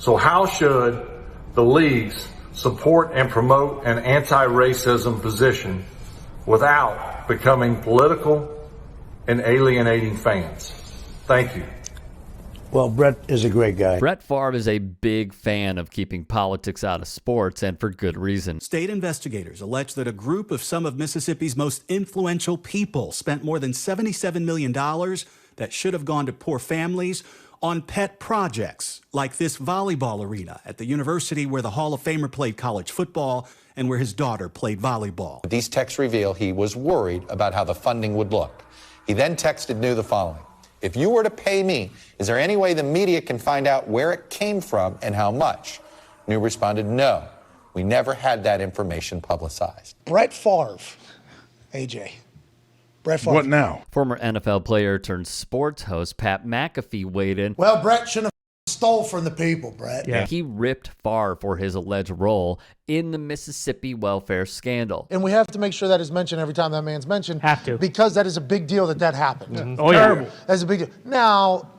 So how should the leagues support and promote an anti-racism position without becoming political and alienating fans? Thank you. Well, Brett is a great guy. Brett Favre is a big fan of keeping politics out of sports, and for good reason. State investigators allege that a group of some of Mississippi's most influential people spent more than $77 million that should have gone to poor families on pet projects like this volleyball arena at the university where the Hall of Famer played college football and where his daughter played volleyball. These texts reveal he was worried about how the funding would look. He then texted New the following: "If you were to pay me, is there any way the media can find out where it came from and how much?" New responded, "No, we never had that information publicized." Brett Favre, AJ. Brett Favre. What now? Former NFL player turned sports host Pat McAfee weighed in. Well, Brett shouldn't have stole from the people, Brett. Yeah. He ripped Favre for his alleged role in the Mississippi welfare scandal. And we have to make sure that is mentioned every time that man's mentioned. Have to. Because that is a big deal that happened. Mm-hmm. Oh, yeah. That's a big deal. Now,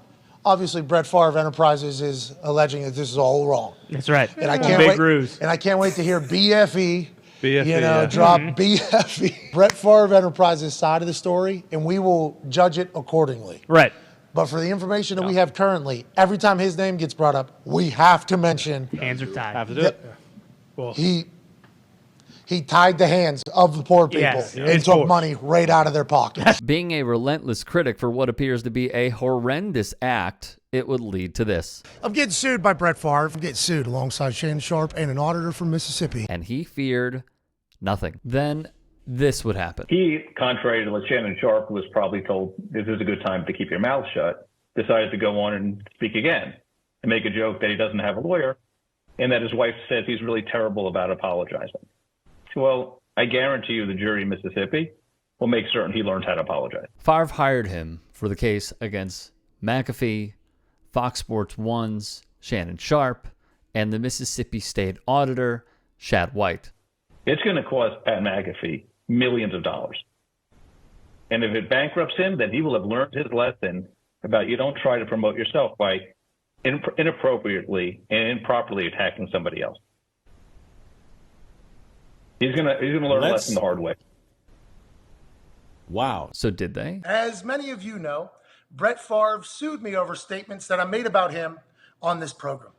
obviously, Brett Favre Enterprises is alleging that this is all wrong. That's right. And I can't Big wait. ruse. And I can't wait to hear BFE. BFE, Drop BFE. Brett Favre Enterprises side of the story, and we will judge it accordingly. Right. But for the information that we have currently, every time his name gets brought up, we have to mention Hands are tied. Have to do it. Well, he tied the hands of the poor people Yes, and of took course. money right out of their pockets. Being a relentless critic for what appears to be a horrendous act, it would lead to this. I'm getting sued by Brett Favre. I'm getting sued alongside Shannon Sharp and an auditor from Mississippi. And he feared nothing. Then this would happen. He, contrary to what Shannon Sharp was probably told, this is a good time to keep your mouth shut, decided to go on and speak again and make a joke that he doesn't have a lawyer and that his wife says he's really terrible about apologizing. Well, I guarantee you the jury in Mississippi will make certain he learns how to apologize. Favre hired him for the case against McAfee, Fox Sports 1's Shannon Sharp, and the Mississippi State Auditor, Shad White. It's going to cost Pat McAfee millions of dollars. And if it bankrupts him, then he will have learned his lesson about you don't try to promote yourself by inappropriately and improperly attacking somebody else. He's gonna learn a lesson the hard way. Wow. So did they? As many of you know, Brett Favre sued me over statements that I made about him on this program.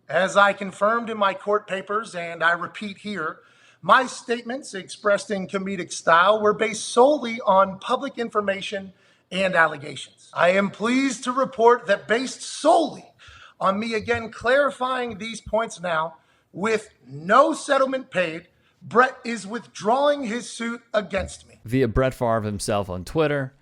As I confirmed in my court papers, and I repeat here, my statements expressed in comedic style were based solely on public information and allegations. I am pleased to report that based solely on me again clarifying these points now, with no settlement paid, Brett is withdrawing his suit against me. Via Brett Favre himself on Twitter,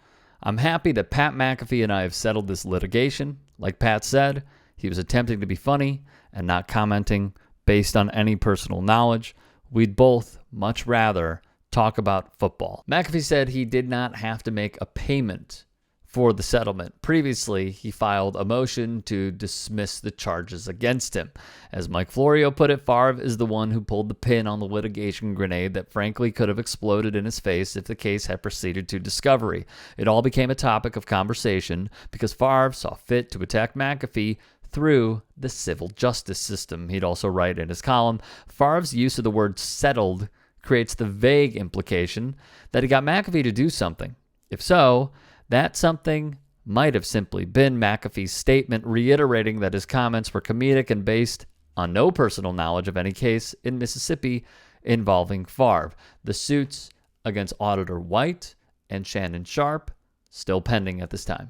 "I'm happy that Pat McAfee and I have settled this litigation. Like Pat said, he was attempting to be funny and not commenting based on any personal knowledge. We'd both much rather talk about football." McAfee said he did not have to make a payment for the settlement. Previously, he filed a motion to dismiss the charges against him. As Mike Florio put it, Favre is the one who pulled the pin on the litigation grenade that frankly could have exploded in his face if the case had proceeded to discovery. It all became a topic of conversation because Favre saw fit to attack McAfee through the civil justice system. He'd also write in his column, Favre's use of the word settled creates the vague implication that he got McAfee to do something. If so, that something might have simply been McAfee's statement reiterating that his comments were comedic and based on no personal knowledge of any case in Mississippi involving Favre. The suits against Auditor White and Shannon Sharp still pending at this time.